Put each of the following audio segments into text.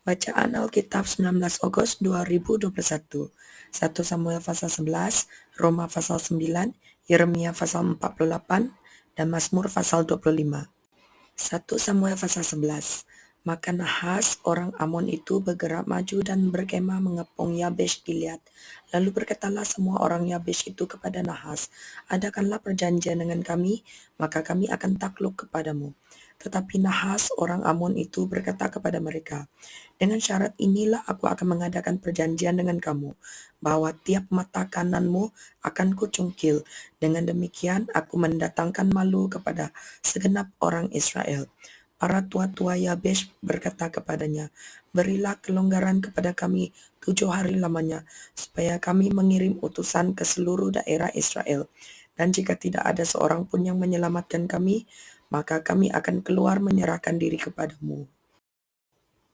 Bacaan Alkitab 19 Agustus 2021. 1 Samuel pasal 11, Roma pasal 9, Yeremia pasal 48, dan Mazmur pasal 25. 1 Samuel pasal 11. Maka Nahas orang Amon itu bergerak maju dan berkemah mengepung Yabesh Gilead. Lalu berkatalah semua orang Yabesh itu kepada Nahas, adakanlah perjanjian dengan kami, maka kami akan takluk kepadamu. Tetapi Nahas orang Amon itu berkata kepada mereka, dengan syarat inilah aku akan mengadakan perjanjian dengan kamu, bahwa tiap mata kananmu akan kucungkil. Dengan demikian aku mendatangkan malu kepada segenap orang Israel. Para tua-tua Yabesh berkata kepadanya, berilah kelonggaran kepada kami 7 hari lamanya, supaya kami mengirim utusan ke seluruh daerah Israel. Dan jika tidak ada seorang pun yang menyelamatkan kami, maka kami akan keluar menyerahkan diri kepadamu.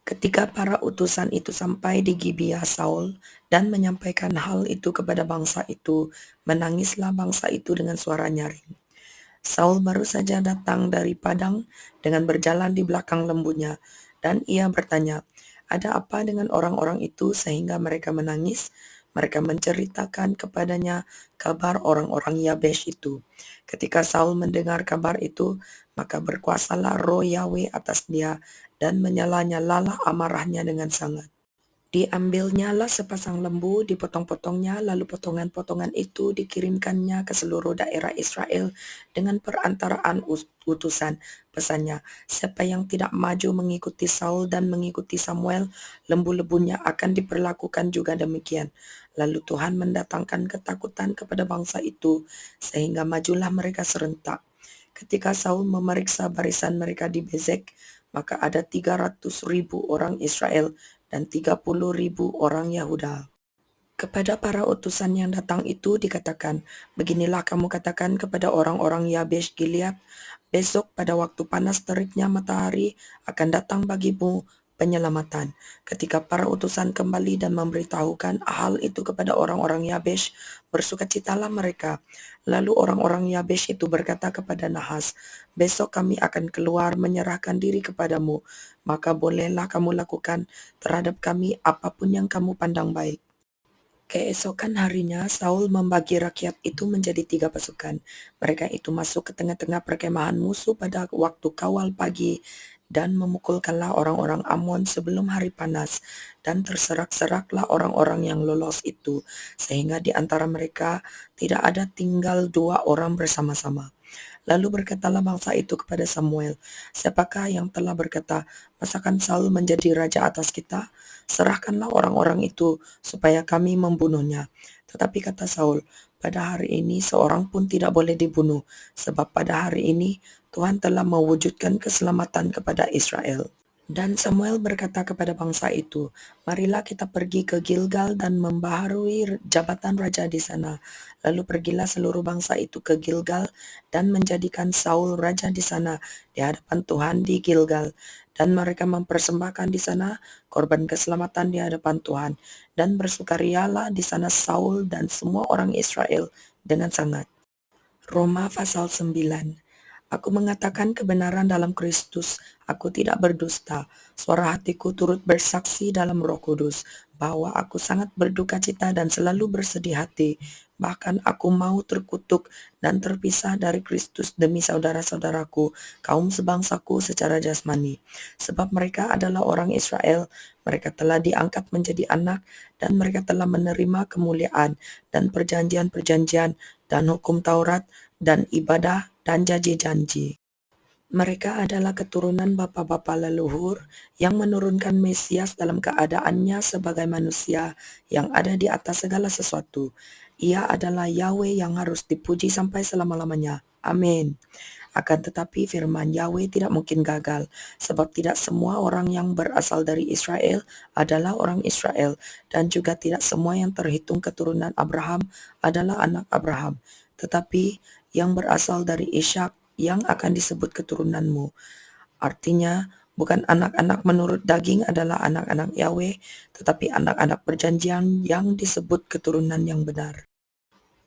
Ketika para utusan itu sampai di Gibeah Saul dan menyampaikan hal itu kepada bangsa itu, menangislah bangsa itu dengan suara nyaring. Saul baru saja datang dari padang dengan berjalan di belakang lembunya, dan ia bertanya, "Ada apa dengan orang-orang itu sehingga mereka menangis?" Mereka menceritakan kepadanya kabar orang-orang Yabesh itu. Ketika Saul mendengar kabar itu, maka berkuasalah roh Yahweh atas dia, dan menyala-nyalalah amarahnya dengan sangat. Diambilnyalah sepasang lembu, dipotong-potongnya, lalu potongan-potongan itu dikirimkannya ke seluruh daerah Israel dengan perantaraan utusan. Pesannya, siapa yang tidak maju mengikuti Saul dan mengikuti Samuel, lembu-lembunya akan diperlakukan juga demikian. Lalu Tuhan mendatangkan ketakutan kepada bangsa itu, sehingga majulah mereka serentak. Ketika Saul memeriksa barisan mereka di Bezek, maka ada 300.000 orang Israel dan 30.000 orang Yahuda. Kepada para utusan yang datang itu dikatakan, beginilah kamu katakan kepada orang-orang Yabesh Gilead, besok pada waktu panas teriknya matahari akan datang bagimu penyelamatan. Ketika para utusan kembali dan memberitahukan hal itu kepada orang-orang Yabesh, bersukacitalah mereka. Lalu orang-orang Yabesh itu berkata kepada Nahas, besok kami akan keluar menyerahkan diri kepadamu, maka bolehlah kamu lakukan terhadap kami apapun yang kamu pandang baik. Keesokan harinya, Saul membagi rakyat itu menjadi 3 pasukan. Mereka itu masuk ke tengah-tengah perkemahan musuh pada waktu kawal pagi dan memukulkanlah orang-orang Amon sebelum hari panas, dan terserak-seraklah orang-orang yang lolos itu, sehingga di antara mereka tidak ada tinggal 2 orang bersama-sama. Lalu berkatalah bangsa itu kepada Samuel, siapakah yang telah berkata, masakan Saul menjadi raja atas kita? Serahkanlah orang-orang itu supaya kami membunuhnya. Tetapi kata Saul, pada hari ini seorang pun tidak boleh dibunuh, sebab pada hari ini Tuhan telah mewujudkan keselamatan kepada Israel. Dan Samuel berkata kepada bangsa itu, marilah kita pergi ke Gilgal dan membaharui jabatan raja di sana. Lalu pergilah seluruh bangsa itu ke Gilgal dan menjadikan Saul raja di sana di hadapan Tuhan di Gilgal. Dan mereka mempersembahkan di sana korban keselamatan di hadapan Tuhan. Dan bersukarialah di sana Saul dan semua orang Israel dengan sangat. Roma pasal 9. Aku mengatakan kebenaran dalam Kristus, aku tidak berdusta. Suara hatiku turut bersaksi dalam Roh Kudus, bahwa aku sangat berduka cita dan selalu bersedih hati. Bahkan aku mau terkutuk dan terpisah dari Kristus demi saudara-saudaraku, kaum sebangsaku secara jasmani. Sebab mereka adalah orang Israel, mereka telah diangkat menjadi anak, dan mereka telah menerima kemuliaan dan perjanjian-perjanjian dan hukum Taurat dan ibadah dan janji-janji. Mereka adalah keturunan bapa-bapa leluhur yang menurunkan Mesias dalam keadaannya sebagai manusia yang ada di atas segala sesuatu. Ia adalah Yahweh yang harus dipuji sampai selama-lamanya. Amin. Akan tetapi firman Yahweh tidak mungkin gagal, sebab tidak semua orang yang berasal dari Israel adalah orang Israel, dan juga tidak semua yang terhitung keturunan Abraham adalah anak Abraham. Tetapi yang berasal dari Ishak yang akan disebut keturunanmu. Artinya, bukan anak-anak menurut daging adalah anak-anak Yahweh, tetapi anak-anak perjanjian yang disebut keturunan yang benar.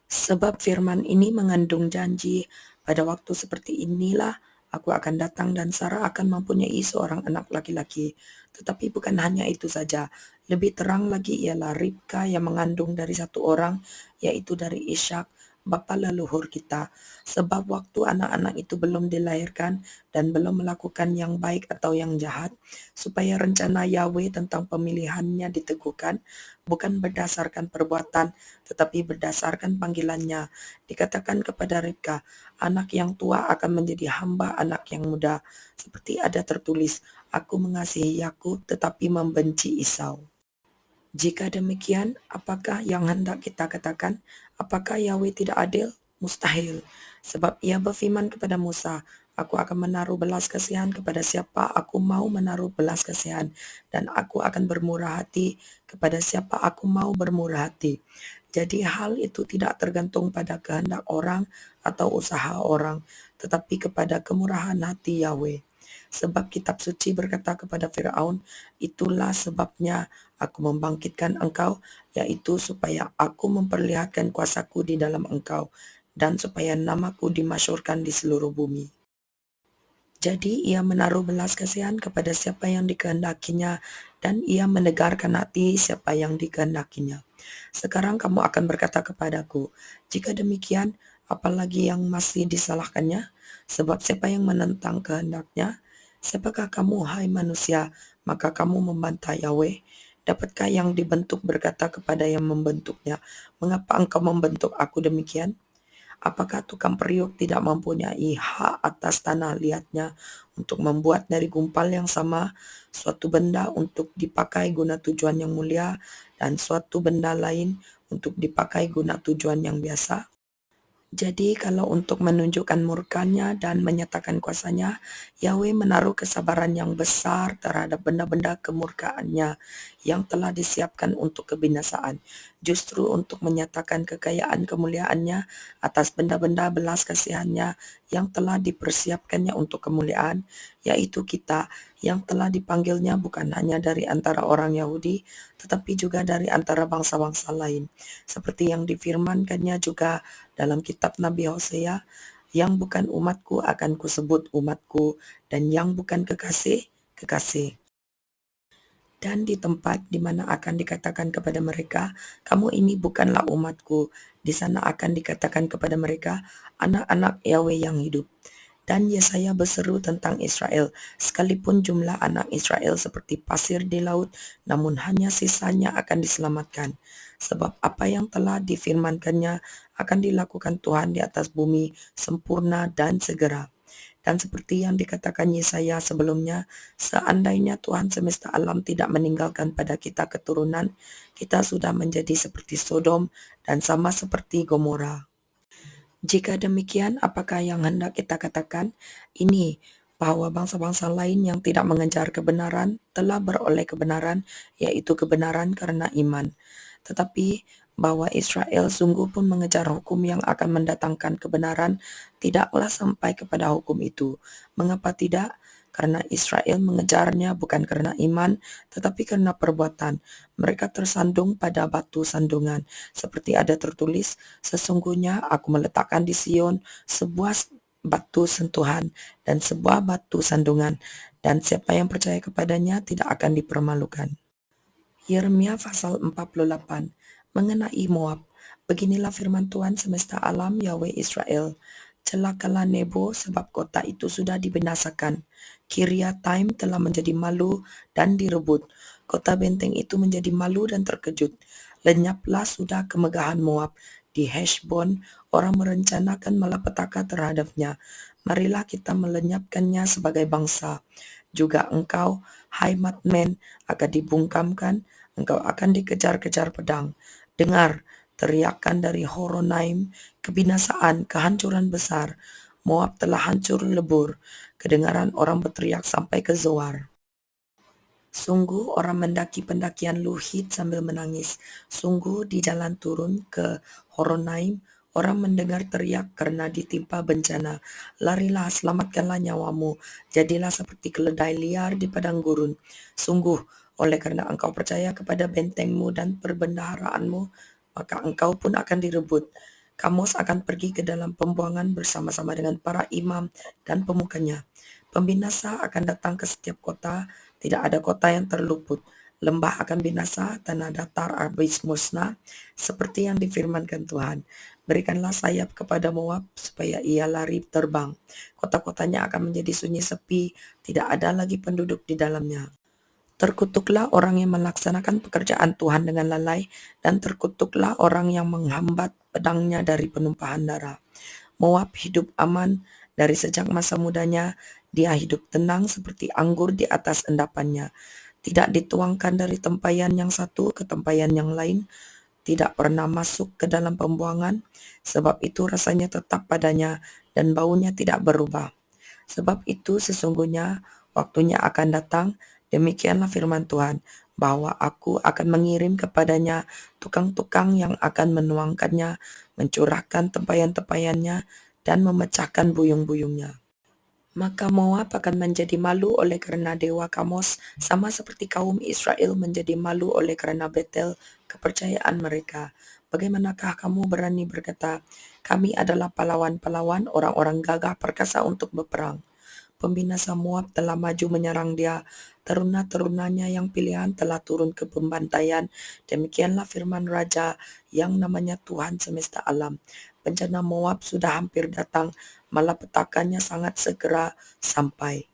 Sebab firman ini mengandung janji, pada waktu seperti inilah aku akan datang dan Sarah akan mempunyai seorang anak laki-laki. Tetapi bukan hanya itu saja, lebih terang lagi ialah Ribka yang mengandung dari satu orang, yaitu dari Ishak, bapa leluhur kita. Sebab waktu anak-anak itu belum dilahirkan dan belum melakukan yang baik atau yang jahat, supaya rencana Yahweh tentang pemilihannya diteguhkan, bukan berdasarkan perbuatan, tetapi berdasarkan panggilannya. Dikatakan kepada Ribka, anak yang tua akan menjadi hamba anak yang muda. Seperti ada tertulis, aku mengasihi Yakub tetapi membenci Esau. Jika demikian, apakah yang hendak kita katakan? Apakah Yahweh tidak adil? Mustahil. Sebab ia berfirman kepada Musa, aku akan menaruh belas kasihan kepada siapa aku mau menaruh belas kasihan, dan aku akan bermurah hati kepada siapa aku mau bermurah hati. Jadi hal itu tidak tergantung pada kehendak orang atau usaha orang, tetapi kepada kemurahan hati Yahweh. Sebab kitab suci berkata kepada Firaun, itulah sebabnya aku membangkitkan engkau, yaitu supaya aku memperlihatkan kuasaku di dalam engkau, dan supaya namaku dimasyhurkan di seluruh bumi. Jadi ia menaruh belas kasihan kepada siapa yang dikehendakinya, dan ia menegarkan hati siapa yang dikehendakinya. Sekarang kamu akan berkata kepadaku, jika demikian, apalagi yang masih disalahkannya? Sebab siapa yang menentang kehendaknya? Siapakah kamu, hai manusia, maka kamu membantah Yahweh? Dapatkah yang dibentuk berkata kepada yang membentuknya, mengapa engkau membentuk aku demikian? Apakah tukang periuk tidak mempunyai hak atas tanah liatnya untuk membuat dari gumpal yang sama suatu benda untuk dipakai guna tujuan yang mulia dan suatu benda lain untuk dipakai guna tujuan yang biasa? Jadi kalau untuk menunjukkan murkanya dan menyatakan kuasanya, Yahweh menaruh kesabaran yang besar terhadap benda-benda kemurkaannya yang telah disiapkan untuk kebinasaan, justru untuk menyatakan kekayaan kemuliaannya atas benda-benda belas kasihannya yang telah dipersiapkannya untuk kemuliaan, yaitu kita yang telah dipanggilnya bukan hanya dari antara orang Yahudi, tetapi juga dari antara bangsa-bangsa lain, seperti yang difirmankannya juga dalam kitab Nabi Hosea, yang bukan umatku akan kusebut umatku, dan yang bukan kekasih, kekasih. Dan di tempat di mana akan dikatakan kepada mereka, kamu ini bukanlah umatku, di sana akan dikatakan kepada mereka, anak-anak Yahweh yang hidup. Dan Yesaya berseru tentang Israel, sekalipun jumlah anak Israel seperti pasir di laut, namun hanya sisanya akan diselamatkan. Sebab apa yang telah difirmankannya akan dilakukan Tuhan di atas bumi, sempurna dan segera. Dan seperti yang dikatakan Yesaya sebelumnya, seandainya Tuhan semesta alam tidak meninggalkan pada kita keturunan, kita sudah menjadi seperti Sodom dan sama seperti Gomora. Jika demikian, apakah yang hendak kita katakan? Ini, bahwa bangsa-bangsa lain yang tidak mengejar kebenaran telah beroleh kebenaran, yaitu kebenaran karena iman. Tetapi bahwa Israel sungguh pun mengejar hukum yang akan mendatangkan kebenaran, tidaklah sampai kepada hukum itu. Mengapa tidak? Karena Israel mengejarnya bukan karena iman, tetapi karena perbuatan. Mereka tersandung pada batu sandungan, seperti ada tertulis, sesungguhnya aku meletakkan di Sion sebuah batu sentuhan dan sebuah batu sandungan, dan siapa yang percaya kepadanya tidak akan dipermalukan. Yeremia pasal 48 mengenai Moab. Beginilah firman Tuhan semesta alam Yahweh Israel. Celakalah Nebo sebab kota itu sudah dibinasakan. Kiriataim telah menjadi malu dan direbut. Kota benteng itu menjadi malu dan terkejut. Lenyaplah sudah kemegahan Moab. Di Heshbon orang merencanakan malapetaka terhadapnya. Marilah kita melenyapkannya sebagai bangsa. Juga engkau, hai Madmen, akan dibungkamkan, engkau akan dikejar-kejar pedang. Dengar, teriakan dari Horonaim, kebinasaan, kehancuran besar. Moab telah hancur lebur. Kedengaran orang berteriak sampai ke Zoar. Sungguh orang mendaki pendakian Luhit sambil menangis. Sungguh di jalan turun ke Horonaim, orang mendengar teriak karena ditimpa bencana. Larilah, selamatkanlah nyawamu. Jadilah seperti keledai liar di padang gurun. Sungguh, oleh karena engkau percaya kepada bentengmu dan perbendaharaanmu, maka engkau pun akan direbut. Kamu akan pergi ke dalam pembuangan bersama-sama dengan para imam dan pemukanya. Pembinasa akan datang ke setiap kota, Tidak ada kota yang terluput. Lembah akan binasa, tanah datar habis musnah, seperti yang difirmankan Tuhan. Berikanlah sayap kepada Moab, supaya ia lari terbang. Kota-kotanya akan menjadi sunyi sepi, tidak ada lagi penduduk di dalamnya. Terkutuklah orang yang melaksanakan pekerjaan Tuhan dengan lalai, dan terkutuklah orang yang menghambat pedangnya dari penumpahan darah. Moab hidup aman dari sejak masa mudanya, dia hidup tenang seperti anggur di atas endapannya. Tidak dituangkan dari tempayan yang satu ke tempayan yang lain, tidak pernah masuk ke dalam pembuangan, sebab itu rasanya tetap padanya dan baunya tidak berubah. Sebab itu sesungguhnya waktunya akan datang, demikianlah firman Tuhan, bahwa aku akan mengirim kepadanya tukang-tukang yang akan menuangkannya, mencurahkan tempayan-tempayannya, dan memecahkan buyung-buyungnya. Maka Moab akan menjadi malu oleh karena dewa Kamos, sama seperti kaum Israel menjadi malu oleh karena Betel, kepercayaan mereka. Bagaimanakah kamu berani berkata, kami adalah pahlawan-pahlawan, orang-orang gagah perkasa untuk berperang? Pembinasa Moab telah maju menyerang dia, teruna-terunanya yang pilihan telah turun ke pembantaian. Demikianlah firman Raja yang namanya Tuhan semesta alam. Bencana Moab sudah hampir datang, malapetakannya sangat segera sampai.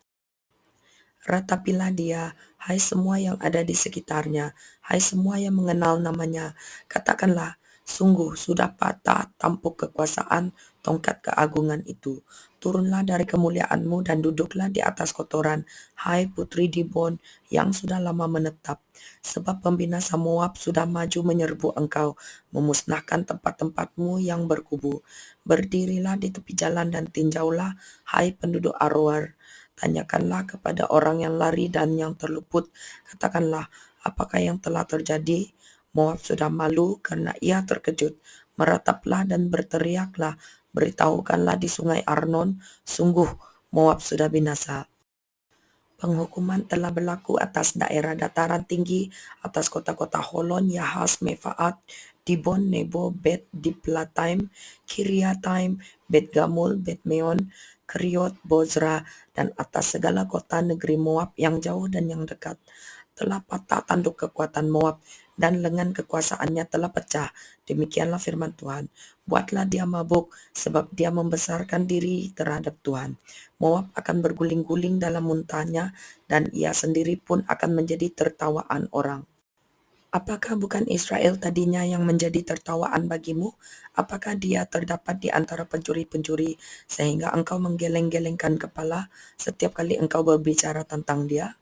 Ratapilah dia, hai semua yang ada di sekitarnya, hai semua yang mengenal namanya. Katakanlah, sungguh sudah patah tampuk kekuasaan tongkat keagungan itu. Turunlah dari kemuliaanmu dan duduklah di atas kotoran, hai putri Dibon yang sudah lama menetap. Sebab pembinasa Moab sudah maju menyerbu engkau, memusnahkan tempat-tempatmu yang berkubu. Berdirilah di tepi jalan dan tinjaulah, hai penduduk Aroer. Tanyakanlah kepada orang yang lari dan yang terluput, katakanlah, apakah yang telah terjadi? Moab sudah malu karena ia terkejut. Merataplah dan berteriaklah, beritahukanlah di sungai Arnon, sungguh Moab sudah binasa. Penghukuman telah berlaku atas daerah dataran tinggi, atas kota-kota Holon, Yahas, Mefaat, Dibon, Nebo, Bet Diplataim, Kiriataim, Bet Gamul, Bet Meon, Keriot, Bozra, dan atas segala kota negeri Moab yang jauh dan yang dekat. Telah patah tanduk kekuatan Moab, dan lengan kekuasaannya telah pecah. Demikianlah firman Tuhan. Buatlah dia mabuk, sebab dia membesarkan diri terhadap Tuhan. Moab akan berguling-guling dalam muntahnya, dan ia sendiri pun akan menjadi tertawaan orang. Apakah bukan Israel tadinya yang menjadi tertawaan bagimu? Apakah dia terdapat di antara pencuri-pencuri, sehingga engkau menggeleng-gelengkan kepala setiap kali engkau berbicara tentang dia?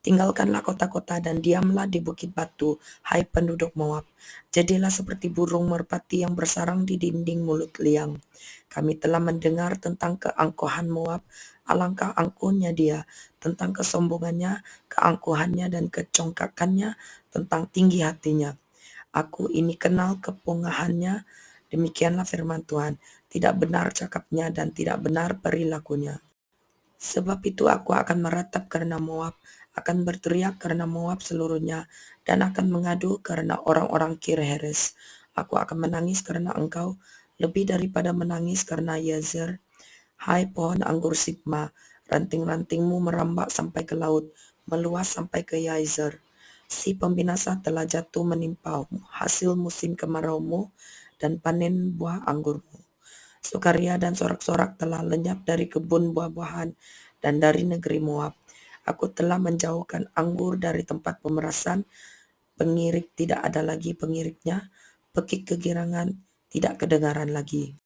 Tinggalkanlah kota-kota dan diamlah di bukit batu, hai penduduk Moab. Jadilah seperti burung merpati yang bersarang di dinding mulut liang. Kami telah mendengar tentang keangkuhan Moab, alangkah angkuhnya dia, tentang kesombongannya, keangkuhannya dan kecongkakannya, tentang tinggi hatinya. Aku ini kenal kepungahannya, demikianlah firman Tuhan. Tidak benar cakapnya dan tidak benar perilakunya. Sebab itu aku akan meratap karena Moab, akan berteriak karena Moab seluruhnya, dan akan mengadu karena orang-orang Kir-Heres. Aku akan menangis karena engkau, lebih daripada menangis karena Yazer. Hai pohon anggur Sibma, ranting-rantingmu merambak sampai ke laut, meluas sampai ke Yazer. Si pembinasa telah jatuh menimpamu, hasil musim kemaraumu, dan panen buah anggurmu. Sukaria dan sorak-sorak telah lenyap dari kebun buah-buahan dan dari negeri Moab. Aku telah menjauhkan anggur dari tempat pemerasan, pengirik tidak ada lagi pengiriknya, pekik kegirangan tidak kedengaran lagi.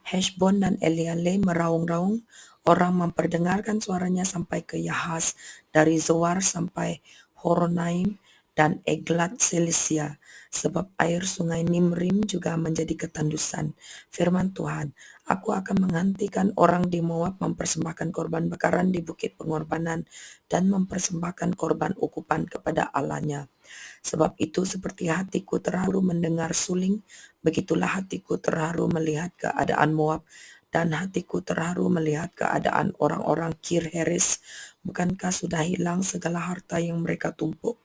Heshbon dan Eleale meraung-raung, orang memperdengarkan suaranya sampai ke Yahas, dari Zoar sampai Horonaim dan Eglat Selisia, sebab air sungai Nimrim juga menjadi ketandusan. Firman Tuhan, aku akan menghentikan orang di Moab mempersembahkan korban bakaran di bukit pengorbanan dan mempersembahkan korban ukupan kepada Allahnya. Sebab itu seperti hatiku terharu mendengar suling, begitulah hatiku terharu melihat keadaan Moab, dan hatiku terharu melihat keadaan orang-orang Kir-Heres. Bukankah sudah hilang segala harta yang mereka tumpuk?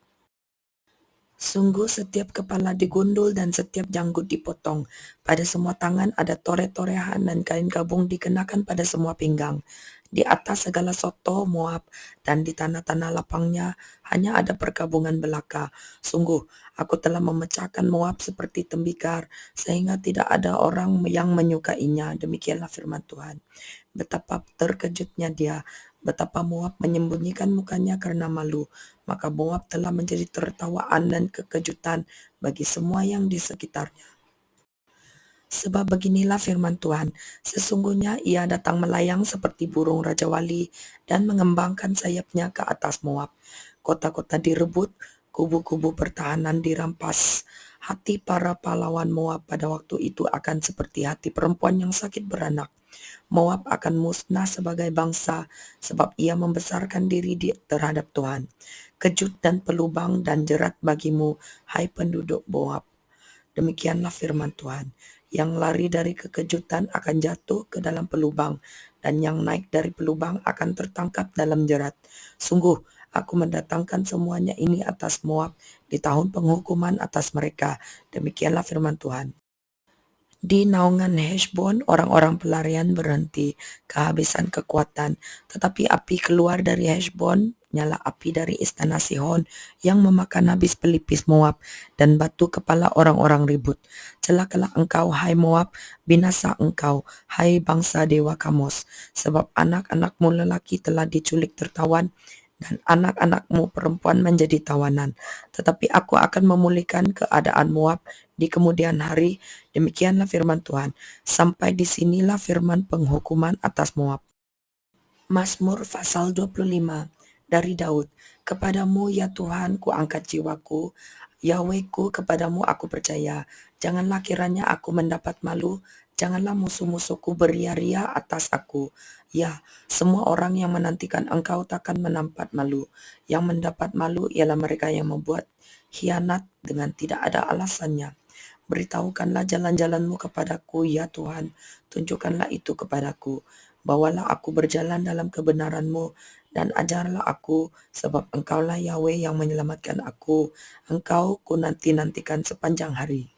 Sungguh setiap kepala digundul dan setiap janggut dipotong. Pada semua tangan ada toret-torehan dan kain gabung dikenakan pada semua pinggang. Di atas segala soto Moab dan di tanah-tanah lapangnya hanya ada perkabungan belaka. Sungguh, aku telah memecahkan Moab seperti tembikar, sehingga tidak ada orang yang menyukainya. Demikianlah firman Tuhan. Betapa terkejutnya dia, betapa Moab menyembunyikan mukanya karena malu. Maka Moab telah menjadi tertawaan dan kekejutan bagi semua yang di sekitarnya. Sebab beginilah firman Tuhan, sesungguhnya ia datang melayang seperti burung Raja Wali dan mengembangkan sayapnya ke atas Moab. Kota-kota direbut, kubu-kubu pertahanan dirampas. Hati para pahlawan Moab pada waktu itu akan seperti hati perempuan yang sakit beranak. Moab akan musnah sebagai bangsa sebab ia membesarkan diri terhadap Tuhan. Kejut dan pelubang dan jerat bagimu, hai penduduk Moab. Demikianlah firman Tuhan. Yang lari dari kekejutan akan jatuh ke dalam pelubang, dan yang naik dari pelubang akan tertangkap dalam jerat. Sungguh, aku mendatangkan semuanya ini atas Moab di tahun penghukuman atas mereka. Demikianlah firman Tuhan. Di naungan Heshbon, orang-orang pelarian berhenti, kehabisan kekuatan. Tetapi api keluar dari Heshbon, nyala api dari istana Sihon yang memakan habis pelipis Moab dan batu kepala orang-orang ribut. Celakalah engkau, hai Moab, binasa engkau, hai bangsa dewa Kamos, sebab anak-anakmu lelaki telah diculik tertawan dan anak-anakmu perempuan menjadi tawanan. Tetapi aku akan memulihkan keadaan Moab di kemudian hari. Demikianlah firman Tuhan. Sampai di sinilah firman penghukuman atas Moab. Mazmur pasal 25 dari Daud. Kepadamu ya Tuhan ku angkat jiwaku, Yahwehku kepadamu aku percaya. Janganlah kiranya aku mendapat malu, janganlah musuh-musuhku beria-ria atas aku. Ya, semua orang yang menantikan engkau takkan mendapat malu. Yang mendapat malu ialah mereka yang membuat khianat dengan tidak ada alasannya. Beritahukanlah jalan-jalanmu kepadaku, ya Tuhan, tunjukkanlah itu kepadaku. Bawalah aku berjalan dalam kebenaran-Mu, dan ajarlah aku, sebab Engkaulah Yahweh yang menyelamatkan aku. Engkau ku nanti-nantikan sepanjang hari.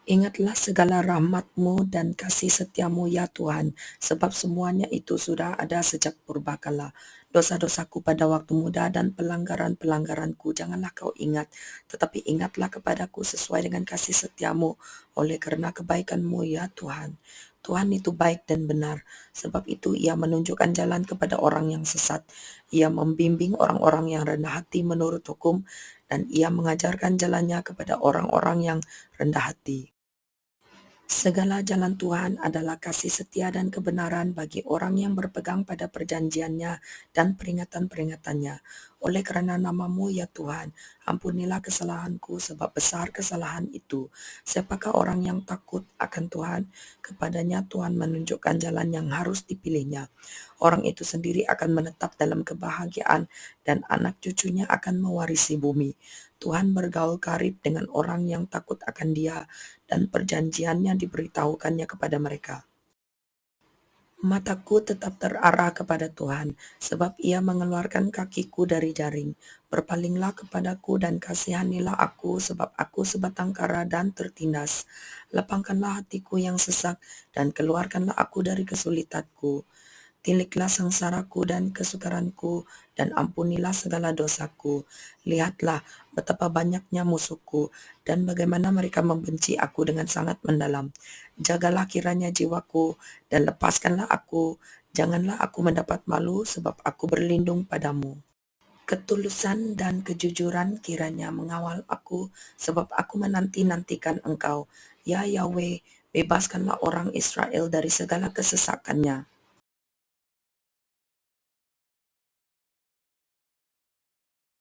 Ingatlah segala rahmat-Mu dan kasih setia-Mu ya Tuhan, sebab semuanya itu sudah ada sejak purbakala. Dosa-dosaku pada waktu muda dan pelanggaran-pelanggaranku janganlah Kau ingat, tetapi ingatlah kepadaku sesuai dengan kasih setia-Mu, oleh karena kebaikan-Mu ya Tuhan. Tuhan itu baik dan benar, sebab itu Ia menunjukkan jalan kepada orang yang sesat. Ia membimbing orang-orang yang rendah hati menurut hukum, dan Ia mengajarkan jalannya kepada orang-orang yang rendah hati. Segala jalan Tuhan adalah kasih setia dan kebenaran bagi orang yang berpegang pada perjanjiannya dan peringatan-peringatannya. Oleh kerana namamu ya Tuhan, ampunilah kesalahanku sebab besar kesalahan itu. Siapakah orang yang takut akan Tuhan? Kepadanya Tuhan menunjukkan jalan yang harus dipilihnya. Orang itu sendiri akan menetap dalam kebahagiaan dan anak cucunya akan mewarisi bumi. Tuhan bergaul karib dengan orang yang takut akan Dia, dan perjanjiannya diberitahukannya kepada mereka. Mataku tetap terarah kepada Tuhan, sebab Ia mengeluarkan kakiku dari jaring. Berpalinglah kepadaku dan kasihanilah aku, sebab aku sebatang kara dan tertindas. Lapangkanlah hatiku yang sesak, dan keluarkanlah aku dari kesulitanku. Tiliklah sengsaraku dan kesukaranku, dan ampunilah segala dosaku. Lihatlah betapa banyaknya musuhku, dan bagaimana mereka membenci aku dengan sangat mendalam. Jagalah kiranya jiwaku, dan lepaskanlah aku. Janganlah aku mendapat malu, sebab aku berlindung padamu. Ketulusan dan kejujuran kiranya mengawal aku, sebab aku menanti-nantikan Engkau. Ya Yahweh, bebaskanlah orang Israel dari segala kesesakannya.